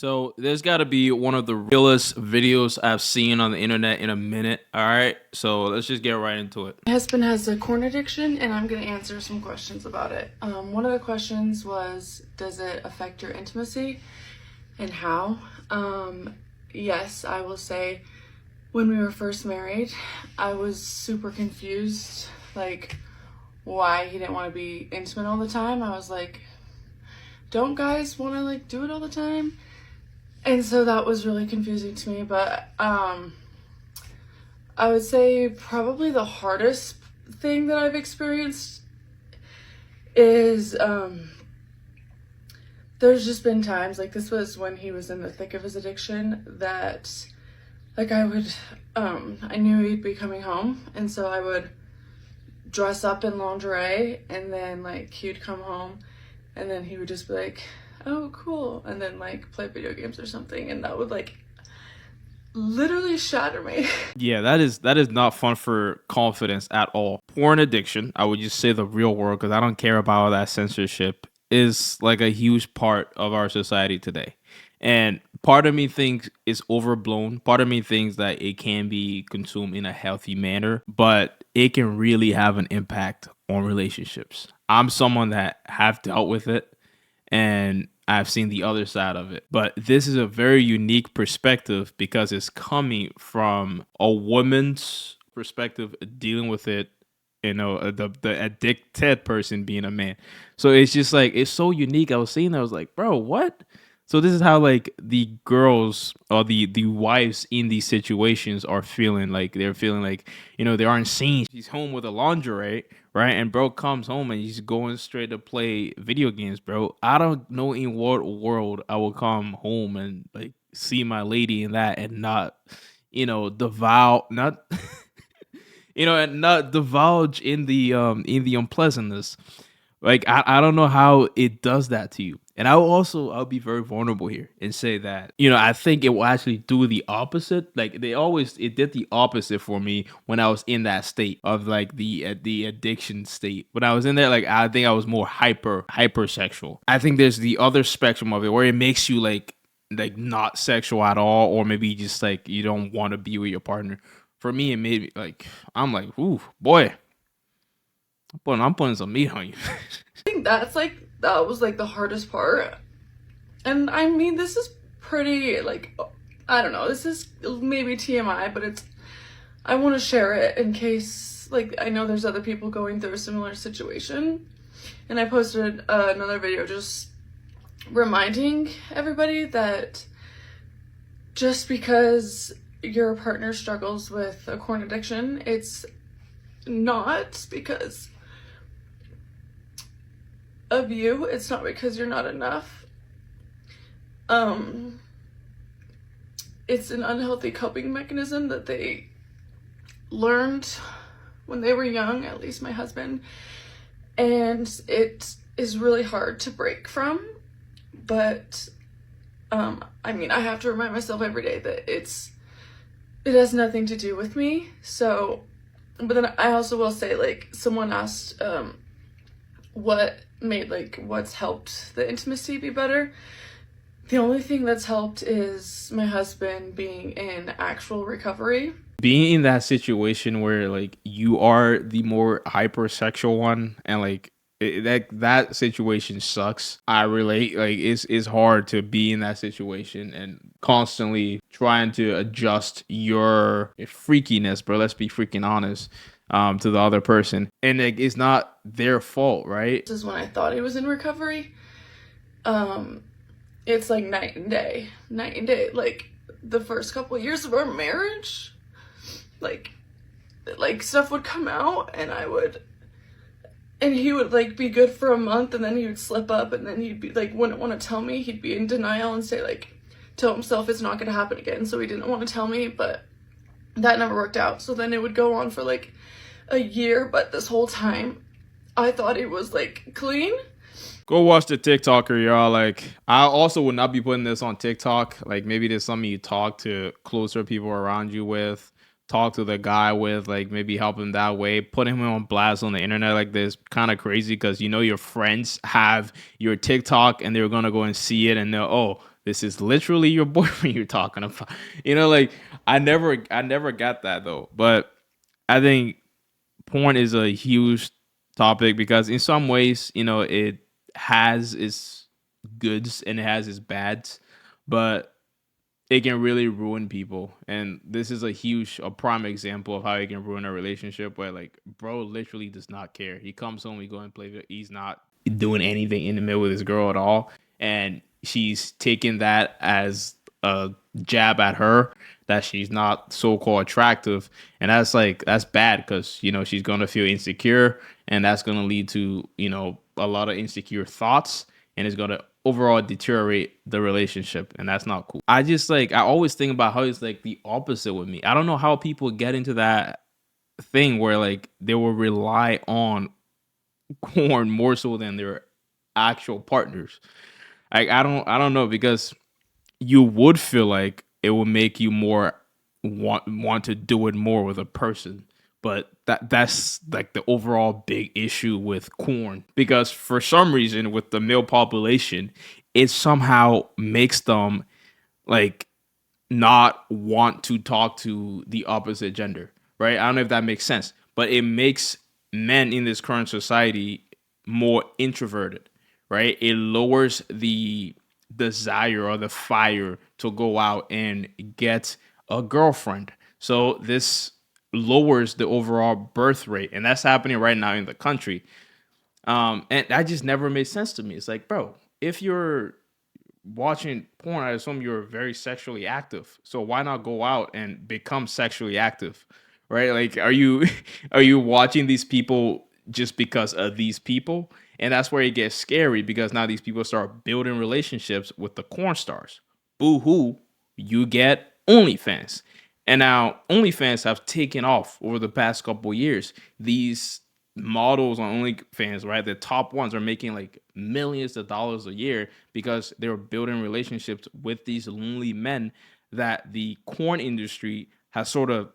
So there's got to be one of the realest videos I've seen on the internet in a minute. All right, so let's just get right into it. My husband has a corn addiction, and I'm going to answer some questions about it. One of the questions was, does it affect your intimacy, and how? Yes, I will say, when we were first married, I was super confused, like, why he didn't want to be intimate all the time. I was like, don't guys want to, like, do it all the time? And so that was really confusing to me, but I would say probably the hardest thing that I've experienced is there's just been times, like this was when he was in the thick of his addiction, that like I knew he'd be coming home, and so I would dress up in lingerie, and then like he'd come home and then he would just be like, oh cool, and then like play video games or something, and that would like literally shatter me. Yeah, that is not fun for confidence at all. Porn addiction, I would just say the real word because I don't care about all that censorship, is like a huge part of our society today. And part of me thinks it's overblown. Part of me thinks that it can be consumed in a healthy manner, but it can really have an impact on relationships. I'm someone that have dealt with it, and I've seen the other side of it. But this is a very unique perspective because it's coming from a woman's perspective dealing with it, the addicted person being a man. So it's just like, it's so unique. I was seeing that, I was like, bro, what? So this is how like the girls or the wives in these situations are feeling. Like they're feeling like, they aren't seen. She's home with a lingerie, right? And bro comes home and he's going straight to play video games, bro. I don't know in what world I will come home and like see my lady in that and not, devour not and not divulge in the unpleasantness. Like I don't know how it does that to you. And I'll be very vulnerable here and say that, I think it will actually do the opposite. Like it did the opposite for me when I was in that state of like the addiction state. When I was in there, like I think I was more hypersexual. I think there's the other spectrum of it where it makes you like not sexual at all, or maybe just like you don't want to be with your partner. For me, it made me like, I'm like, ooh, boy, I'm putting some meat on you. I think that was like the hardest part. And I mean, this is pretty like, I don't know, this is maybe TMI, but I want to share it in case, like, I know there's other people going through a similar situation. And I posted another video just reminding everybody that just because your partner struggles with a corn addiction, it's not because of you. It's not because you're not enough. It's an unhealthy coping mechanism that they learned when they were young, at least my husband, and it is really hard to break from. But I mean, I have to remind myself every day that it has nothing to do with me. So, but then I also will say, like, someone asked what's helped the intimacy be better. The only thing that's helped is my husband being in actual recovery. Being in that situation where like you are the more hypersexual one, and like that situation sucks. I relate. Like it's hard to be in that situation and constantly trying to adjust your freakiness, bro. Let's be freaking honest. To the other person, and like it's not their fault, right? This is when I thought he was in recovery. It's like night and day. Like the first couple of years of our marriage, like stuff would come out, and he would like be good for a month, and then he would slip up, and then he'd be like, wouldn't want to tell me. He'd be in denial and say like, tell himself it's not going to happen again. So he didn't want to tell me, but that never worked out. So then it would go on for like a year, but this whole time I thought he was like clean. Go watch the TikToker, y'all. Like, I also would not be putting this on TikTok. Like, maybe there's something you talk to closer people around you with, talk to the guy with, like maybe help him that way. Putting him on blast on the internet like this, kind of crazy, because your friends have your TikTok and they're gonna go and see it and they'll, oh, this is literally your boyfriend you're talking about. Like I never got that though. But I think porn is a huge topic because in some ways, it has its goods and it has its bads, but it can really ruin people. And this is a prime example of how it can ruin a relationship where like bro literally does not care. He comes home, we go and play. He's not doing anything intimate with his girl at all, and she's taking that as a jab at her that she's not so-called attractive, and that's bad because she's gonna feel insecure, and that's gonna lead to a lot of insecure thoughts, and it's gonna overall deteriorate the relationship, and that's not cool. I always think about how it's like the opposite with me. I don't know how people get into that thing where like they will rely on porn more so than their actual partners. Like I don't know, because you would feel like it will make you more want to do it more with a person. But that's like the overall big issue with corn, because for some reason with the male population, it somehow makes them like not want to talk to the opposite gender, right? I don't know if that makes sense, but it makes men in this current society more introverted, right? It lowers the desire or the fire to go out and get a girlfriend. So this lowers the overall birth rate, and that's happening right now in the country. And that just never made sense to me. It's like, bro, if you're watching porn, I assume you're very sexually active. So why not go out and become sexually active? Right? Like are you are you watching these people just because of these people? And that's where it gets scary, because now these people start building relationships with the corn stars. Boo hoo, you get OnlyFans. And now OnlyFans have taken off over the past couple years. These models on OnlyFans, right? The top ones are making like millions of dollars a year because they were building relationships with these lonely men that the corn industry has sort of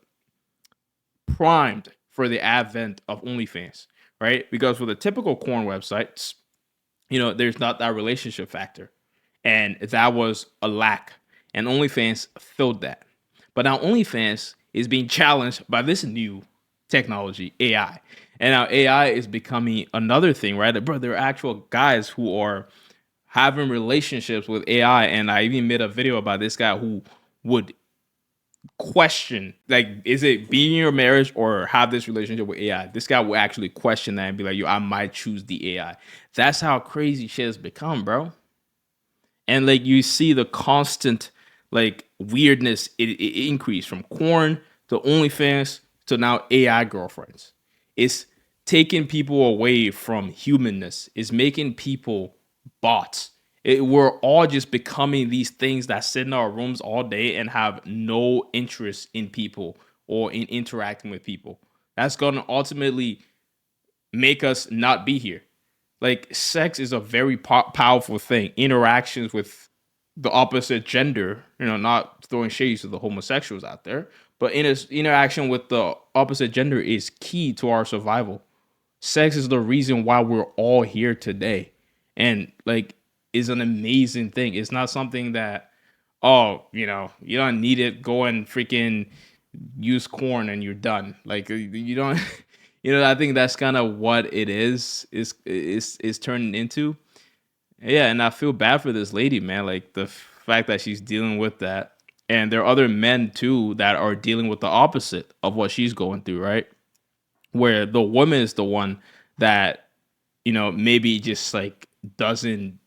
primed for the advent of OnlyFans, right? Because with a typical corn websites, there's not that relationship factor. And that was a lack. And OnlyFans filled that. But now OnlyFans is being challenged by this new technology, AI. And now AI is becoming another thing, right? Bro, there are actual guys who are having relationships with AI. And I even made a video about this guy who would question, like, is it being in your marriage or have this relationship with AI? This guy will actually question that and be like, yo, I might choose the AI. That's how crazy shit has become, bro. And like you see the constant like weirdness, it increased from corn to OnlyFans to now AI girlfriends. It's taking people away from humanness. It's making people bots. We're all just becoming these things that sit in our rooms all day and have no interest in people or in interacting with people. That's going to ultimately make us not be here. Like sex is a very powerful thing. Interactions with the opposite gender, not throwing shades to the homosexuals out there, but interaction with the opposite gender is key to our survival. Sex is the reason why we're all here today, and like is an amazing thing. It's not something that, oh, you don't need it. Go and freaking use corn and you're done. Like you don't. I think that's kind of what it is turning into. Yeah, and I feel bad for this lady, man. Like the fact that she's dealing with that, and there are other men too that are dealing with the opposite of what she's going through, right? Where the woman is the one that maybe just like doesn't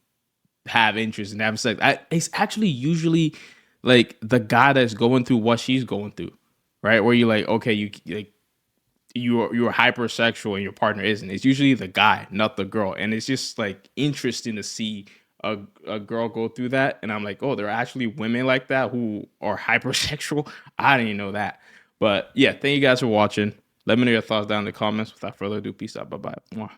have interest in having sex. It's actually usually like the guy that's going through what she's going through, right? Where you're like, okay, you're hypersexual and your partner isn't. It's usually the guy, not the girl. And it's just like interesting to see a girl go through that. And I'm like, oh, there are actually women like that who are hypersexual. I didn't even know that. But yeah, thank you guys for watching. Let me know your thoughts down in the comments. Without further ado, peace out. Bye bye.